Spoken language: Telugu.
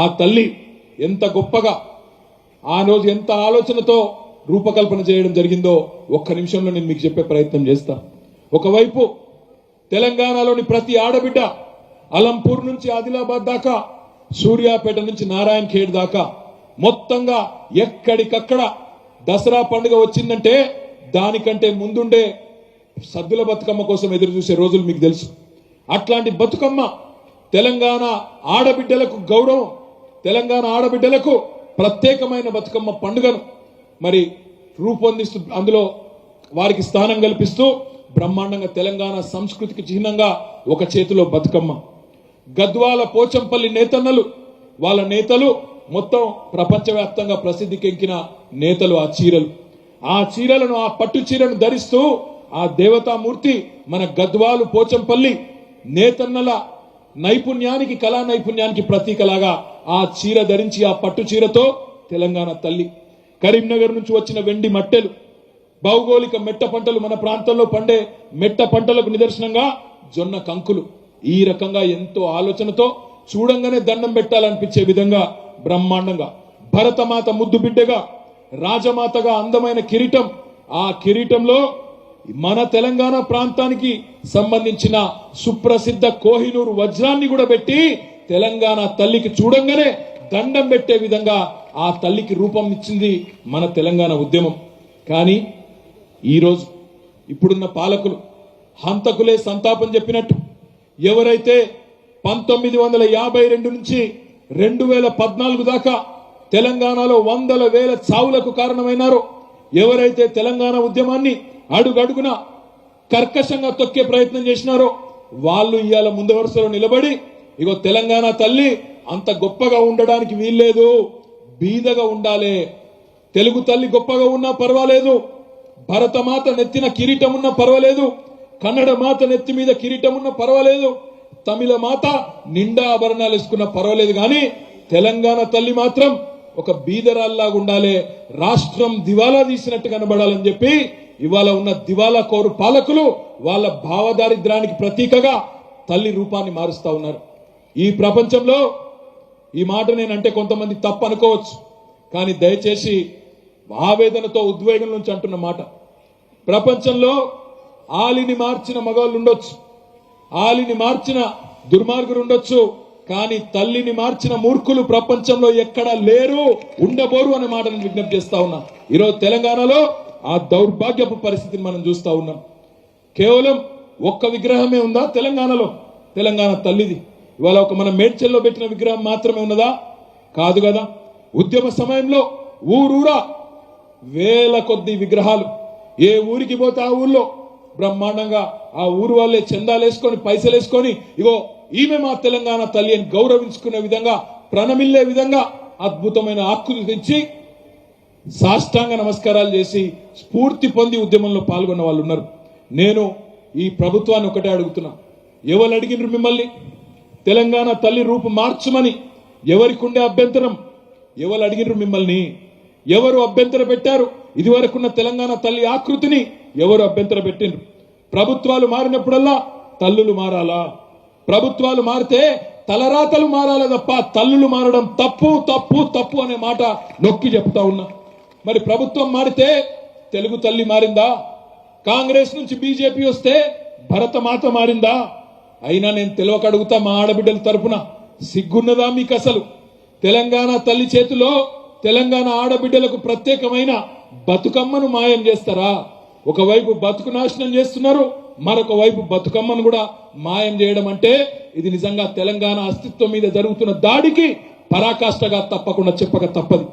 ఆ తల్లి ఎంత గొప్పగా ఆ రోజు ఎంత ఆలోచనతో రూపకల్పన చేయడం జరిగిందో ఒక్క నిమిషంలో నేను మీకు చెప్పే ప్రయత్నం చేస్తా. ఒకవైపు తెలంగాణలోని ప్రతి ఆడబిడ్డ అలంపూర్ నుంచి ఆదిలాబాద్ దాకా, సూర్యాపేట నుంచి నారాయణ ఖేడ్ దాకా మొత్తంగా ఎక్కడికక్కడ దసరా పండుగ వచ్చిందంటే దానికంటే ముందుండే సద్దుల బతుకమ్మ కోసం ఎదురు చూసే రోజులు మీకు తెలుసు. అట్లాంటి బతుకమ్మ తెలంగాణ ఆడబిడ్డలకు గౌరవం, తెలంగాణ ఆడబిడ్డలకు ప్రత్యేకమైన బతుకమ్మ పండుగను మరి రూపొందిస్తూ అందులో వారికి స్థానం కల్పిస్తూ బ్రహ్మాండంగా తెలంగాణ సంస్కృతికి చిహ్నంగా ఒక చేతిలో బతుకమ్మ. గద్వాల పోచంపల్లి నేతన్నలు, వాళ్ళ నేతలు మొత్తం ప్రపంచవ్యాప్తంగా ప్రసిద్ధికెక్కిన నేతలు. ఆ చీరలను ఆ పట్టు చీరను ధరిస్తూ ఆ దేవతామూర్తి మన గద్వాలు పోచంపల్లి నేతన్నల నైపుణ్యానికి, కళా నైపుణ్యానికి ప్రతీకలాగా ఆ చీర ధరించి ఆ పట్టు చీరతో తెలంగాణ తల్లి. కరీంనగర్ నుంచి వచ్చిన వెండి మట్టెలు, భౌగోళిక మెట్ట పంటలు, మన ప్రాంతంలో పండే మెట్ట పంటలకు నిదర్శనంగా జొన్న కంకులు. ఈ రకంగా ఎంతో ఆలోచనతో చూడంగానే దండం పెట్టాలనిపించే విధంగా బ్రహ్మాండంగా భరతమాత ముద్దు బిడ్డగా, రాజమాతగా అందమైన కిరీటం. ఆ కిరీటంలో మన తెలంగాణ ప్రాంతానికి సంబంధించిన సుప్రసిద్ధ కోహినూరు వజ్రాన్ని కూడా పెట్టి తెలంగాణ తల్లికి చూడంగానే దండం పెట్టే విధంగా ఆ తల్లికి రూపం ఇచ్చింది మన తెలంగాణ ఉద్యమం. కానీ ఈరోజు ఇప్పుడున్న పాలకులు హంతకులే సంతాపం చెప్పినట్టు ఎవరైతే 1952 నుంచి 2014 దాకా తెలంగాణలో వందల వేల చావులకు కారణమైనారో, ఎవరైతే తెలంగాణ ఉద్యమాన్ని అడుగడుగున కర్కశంగా తొక్కే ప్రయత్నం చేసినారో వాళ్ళు ఇవాళ ముందు వరుసలో నిలబడి ఇగో తెలంగాణ తల్లి అంత గొప్పగా ఉండడానికి వీల్లేదు, బీదగా ఉండాలి, తెలుగు తల్లి గొప్పగా ఉన్నా పర్వాలేదు, భరతమాత నెత్తిన కిరీటం ఉన్నా పర్వాలేదు, కన్నడ మాత నెత్తి మీద కిరీటం ఉన్నా పర్వాలేదు, తమిళ మాత నిండా ఆభరణాలు వేసుకున్నా పర్వాలేదు, కానీ తెలంగాణ తల్లి మాత్రం ఒక బీదరాల్లాగా ఉండాలి, రాష్ట్రం దివాలా తీసినట్టు కనబడాలని చెప్పి ఇవాళ ఉన్న దివాలా కోరు పాలకులు వాళ్ళ భావదారిద్రానికి ప్రతీకగా తల్లి రూపాన్ని మారుస్తా ఉన్నారు. ఈ ప్రపంచంలో ఈ మాట నేనంటే కొంతమంది తప్పు అనుకోవచ్చు, కానీ దయచేసి ఆవేదనతో ఉద్వేగం నుంచి అంటున్న మాట. ప్రపంచంలో ఆలిని మార్చిన మగవాళ్ళు ఉండొచ్చు, ఆలిని మార్చిన దుర్మార్గులు ఉండొచ్చు, కానీ తల్లిని మార్చిన మూర్ఖులు ప్రపంచంలో ఎక్కడా లేరు, ఉండబోరు అనే మాట నేను విజ్ఞప్తి చేస్తా ఉన్నా. ఈరోజు తెలంగాణలో ఆ దౌర్భాగ్యపు పరిస్థితిని మనం చూస్తా ఉన్నాం. కేవలం ఒక్క విగ్రహమే ఉందా తెలంగాణలో? తెలంగాణ తల్లిది ఇవాళ ఒక మన మేడ్చల్లో పెట్టిన విగ్రహం మాత్రమే ఉన్నదా? కాదు కదా. ఉద్యమ సమయంలో ఊరూరా వేల కొద్ది విగ్రహాలు, ఏ ఊరికి పోతే ఆ ఊర్లో బ్రహ్మాండంగా ఆ ఊరు వాళ్ళే చందాలేసుకొని పైసలు వేసుకొని ఇగో ఈమె మా తెలంగాణ తల్లి అని గౌరవించుకునే విధంగా, ప్రణమిల్లే విధంగా అద్భుతమైన ఆకృతి తెచ్చి సాష్టాంగ నమస్కారాలు చేసి స్ఫూర్తి పొంది ఉద్యమంలో పాల్గొన్న వాళ్ళు ఉన్నారు. నేను ఈ ప్రభుత్వాన్ని ఒకటే అడుగుతున్నా, ఎవరు అడిగినారు మిమ్మల్ని తెలంగాణ తల్లి రూపు మార్చమని? ఎవరికి ఉండే అభ్యంతరం? ఎవరు అడిగినారు మిమ్మల్ని? ఎవరు అభ్యంతర పెట్టారు? ఇదివరకున్న తెలంగాణ తల్లి ఆకృతిని ఎవరు అభ్యంతర పెట్టిండ్రు? ప్రభుత్వాలు మారినప్పుడల్లా తల్లులు మారాలా? ప్రభుత్వాలు మారితే తలరాతలు మారాలి తప్ప తల్లులు మారడం తప్పు తప్పు తప్పు అనే మాట నొక్కి చెప్తా ఉన్నా. మరి ప్రభుత్వం మారితే తెలుగు తల్లి మారిందా? కాంగ్రెస్ నుంచి బీజేపీ వస్తే భరతమాత మారిందా? అయినా నేను తెలియక అడుగుతా, మా ఆడబిడ్డల తరపున సిగ్గున్నదా మీకు అసలు? తెలంగాణ తల్లి చేతిలో తెలంగాణ ఆడబిడ్డలకు ప్రత్యేకమైన బతుకమ్మను మాయం చేస్తారా? ఒకవైపు బతుకు నాశనం చేస్తున్నారు, మరొక వైపు బతుకమ్మను కూడా మాయం చేయడం అంటే ఇది నిజంగా తెలంగాణ అస్తిత్వం మీద జరుగుతున్న దాడికి పరాకాష్ఠగా తప్పకుండా చెప్పక తప్పదు.